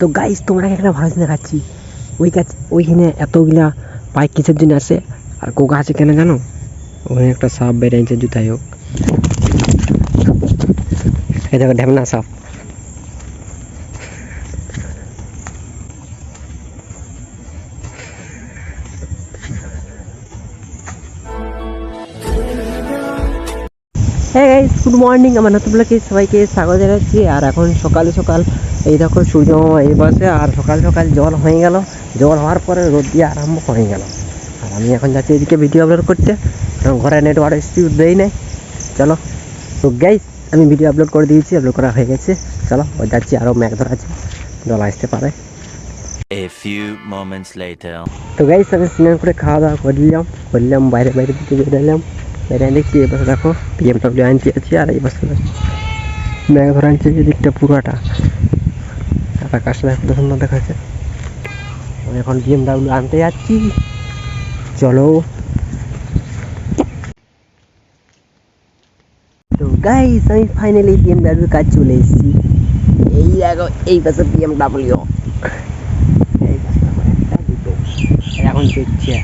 তো গাইস তোমরা একটা ভালো দেখাচ্ছি। ওই গাছ ওইখানে এতগুলা বাইক কিসের জন্য আছে আর কোকা আছে কেন জানো? ওখানে একটা সাপ বেরিয়েছে জুতাই হোক। এই দেখো ঢেমনা সাপ। হ্যাঁ গাইস, গুড মর্নিং। আমার নতুন ব্লগে সবাইকে স্বাগত জানাচ্ছি। আর এখন সকাল সকাল এই দেখো সূর্য এই পাশে, আর সকাল সকাল জল হয়ে গেল। জল হওয়ার পরে রোদ দিয়ে আরম্ভ হয়ে গেল। আর আমি এখন যাচ্ছি এদিকে ভিডিও আপলোড করতে, কারণ ঘরে নেটওয়ার্ক স্পিড দেই নাই। চলো তো গাইস, আমি ভিডিও আপলোড করে দিয়েছি, আপলোড করা হয়ে গেছে। চলো ওই যাচ্ছি, আরও ম্যাঘ ধরা আছে, জল আসতে পারে। A few moments later. তো গাইস আমি স্নান করে খাওয়া দাওয়া করলাম বাইরে দিকে বেরোলাম। বেরিয়ে দেখছি এই পাশে দেখো BMW আনছি আছি, আর এই পাশে ম্যাঘ ধরা আনছে এদিকটা পুরোটা। আকাশটা দেখো সুন্দর দেখাচ্ছে। আমি এখন BMW আনতে যাচ্ছি, চলো। তো গাইস আমি ফাইনালি BMW কাজ চলে এসেছি। এই দেখো এই পাশে BMW, এই পাশে একটা দুটো এখন দেখছে।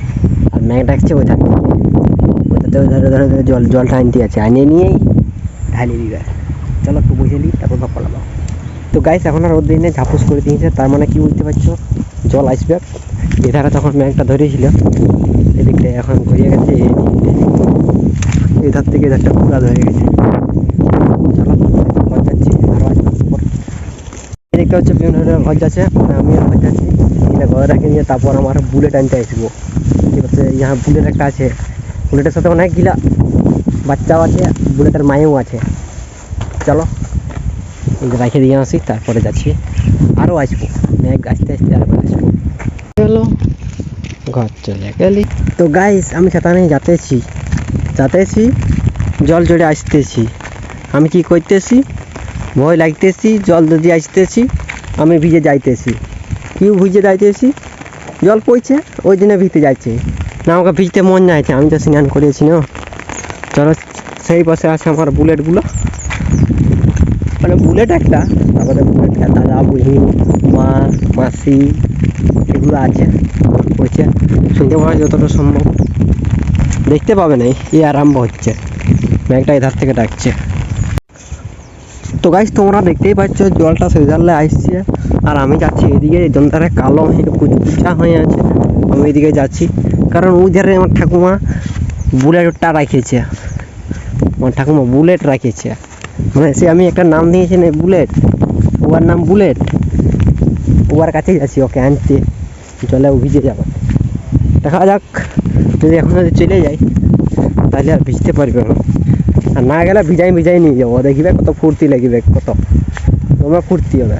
আর ম্যাঘ ডাকছে ওইখান থেকে, ওইটাতে ধরে জলটা আনতে আছে, আনিয়ে নিয়েই ঢালিয়ে দিবে। চলো একটু বসে নিই, তারপর ভাব পালাবো। তো গাইস এখন আর দিনে ঝাপুস করে দিয়েছে, তার মানে কি বুঝতে পারছো, জল আসবে। এধারে তখন ম্যাঘটা ধরেছিল, এদিকটায় এখন ঘুরিয়ে গেছে, এধার থেকে এধারটা পুরা ধরে গেছে। চলো ঘর যাচ্ছি, আরও আসবো। এদিকটা হচ্ছে বিভিন্ন ঘর যাচ্ছে, আমিও ঘর যাচ্ছি। এটা ঘরে রাখে নিয়ে তারপর আমার বুলেট আনতে আসবো। ঠিক আছে, ইহা বুলেট একটা আছে, বুলেটের সাথে অনেক গিলা বাচ্চাও আছে, বুলেটের মায়েও আছে। চলো রেখে দিয়ে আসি, তারপরে যাচ্ছি, আরও আসবো। ম্যাঘ আসতে আসতে আরও আসবো। চলো ঘর চলে গেলি। তো গাইস আমি ছাতা নিয়ে যাতেছি, জল জড়ে আসতেছি। আমি কি করতেছি, ভয় লাগতেছি, জল যদি আসতেছি আমি ভিজে যাইতেছি। ভিজে যাইতেছি, জল পড়ছে ওই জন্য ভিজতে যাচ্ছে না। আমাকে ভিজতে মন যাচ্ছে, আমি তো স্নান করেছি না। চলো সেই পাশে আছে আমার বুলেটগুলো, মানে বুলেট একটা, তারপরে বুলেট দাদা বুড়ি মা মাসি এগুলো আছে। পড়ছে শুনতে পাওয়া যতটা সম্ভব, দেখতে পাবে না। এই আরম্ভ হচ্ছে, ম্যাঘটা এধার থেকে ডাকছে। তো গাইস তোমরা দেখতেই পাচ্ছ জলটা সেই জানলে আসছে, আর আমি যাচ্ছি এদিকে। জলটারে কালো হয়ে কুচকুচা হয়ে আছে, আমি এদিকে যাচ্ছি, কারণ ওই ধারে আমার ঠাকুমা বুলেটটা রাখেছে। আমার ঠাকুমা বুলেট রাখেছে, মানে সে আমি একটা নাম দিয়েছি না বুলেট, ওর নাম বুলেট। ওর কাছেই যাচ্ছি ওকে আনতে, জলে ভিজে যাবো। দেখা যাক, যদি এখন যদি চলে যাই তাহলে আর ভিজতে পারবে না, আর না গেলে ভিজাই নিয়ে যাবো। দেখবে কত ফুর্তি লাগবে, কত তোমার ফুর্তি হবে।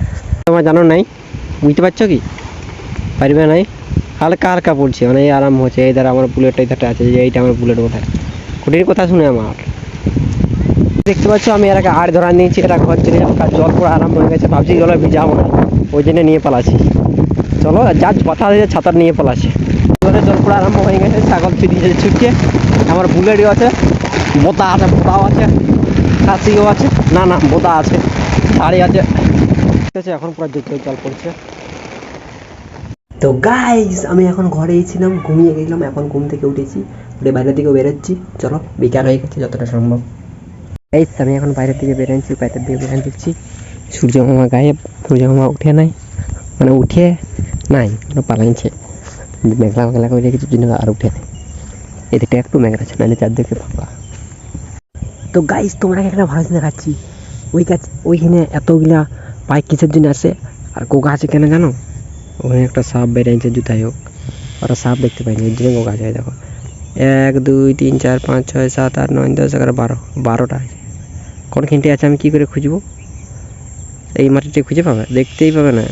তোমার জানো নাই, বুঝতে পারছো কি পারবে নাই? হালকা হালকা পড়ছে, মানে এই আরাম হচ্ছে। এই দ্বারা আমার বুলেটটা এইটা আছে, যে এইটা আমার বুলেট ওঠে। খুঁটির কথা শুনে আমার দেখতে পাচ্ছ আমি এর আগে আর ধরা নিয়েছি, এরা ঘর চলে যাবো। কাজ জল পড়া আরম্ভ হয়ে গেছে, ভাবছি জলে ভিজাবো না, ওই জন্য নিয়ে পালাচ্ছি। চলো যা কথা আছে ছাতার নিয়ে পালাচ্ছে। জল পড়া আরম্ভ হয়ে গেছে, ছাগল ছুটছে। আমার বুলেটও আছে, বোতাও আছে, খাসিও আছে, না বোতা আছে, শাড়ি আছে। ঠিক আছে, এখন পুরো জল পড়ছে। তো গাইস আমি এখন ঘরেই ছিলাম, ঘুমিয়ে গেছিলাম, এখন ঘুম থেকে উঠেছি, উঠে বাইরের দিকে বেরোচ্ছি। চলো বিকাল হয়ে গেছে যতটা সম্ভব। এই আমি এখন বাইরের দিকে বেরোচ্ছি, বাইরের দিকে বেরোন দিচ্ছি। সূর্য মামা গায়েব, সূর্য মামা উঠে নাই, মানে উঠে নাই, পালাইছে। মেঘলা করে রেখেছি জন্য আর উঠে নেই। এদিকটা একটু মেঘ আছে, নাহলে চারদিকে ফাঁকা। তো গাইস তোমরা একটা ভালো দেখাচ্ছি। ওই গাছ ওইখানে এতগুলা বাইক কিসের জন্য আছে আর কোকা আছে কেন জানো? ওখানে একটা সাপ বেরিয়েছে জুতাই হোক। ওরা সাপ দেখতে পাইনি, এর জন্য কোকা আছে। দেখো 1 2 3 4 5 6 7 8 9 10 11 12, 12টা আছে। কোনখানটি আছে আমি কি করে খুঁজবো? এই মাটিতে খুঁজে পাবে? দেখতেই পাবে না।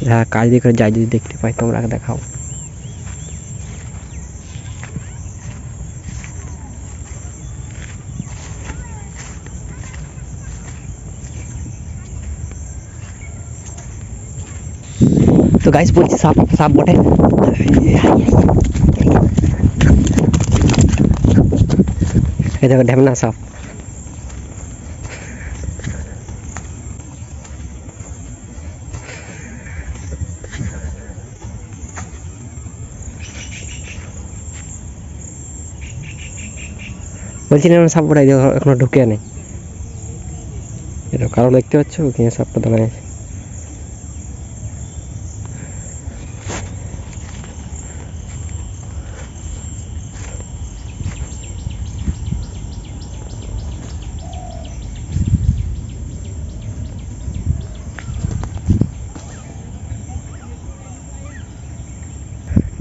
হ্যাঁ কাজ দিয়ে করে যাই, যদি দেখতে পাই তোমরা দেখাও। তো গাইস বলছি সাপ বটে। এই দেখো ঢেমনা সাপ। বলছিলাম সাপোর্ট এখনো ঢুকে নেই। এটা কারো দেখতে পাচ্ছ ওখানে সাপটা দাঁড়ায় আছে।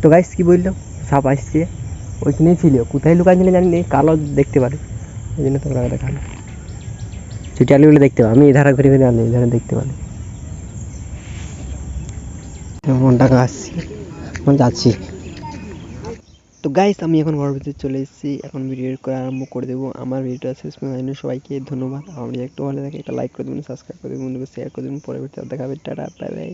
তো গাইস কি বললো, সাপ আসছে ওইখানেই ছিল, কোথায় লুকাইছিল জানি না, কালো দেখতে পারে ওই জন্য তোমরা দেখালো। ছুটি আলুগুলো দেখতে পাবো, আমি এধারে ঘুরে ঘুরে আলো এধারে দেখতে পারি। মন টাকা আসছি, এখন যাচ্ছি। তো গাইস আমি এখন ঘরের ভিতরে চলে এসেছি, এখন ভিডিও করা আরম্ভ করে দেবো। আমার ভিডিওটা শেষ পর্যন্ত সবাইকে ধন্যবাদ। আমার ভিডিও একটু ভালো লাগে একটা লাইক করে দেবেন, সাবস্ক্রাইব করে দেবেন, বন্ধুকে শেয়ার করে দেবেন। পরবর্তী দেখাবে, টাটা বাই বাই।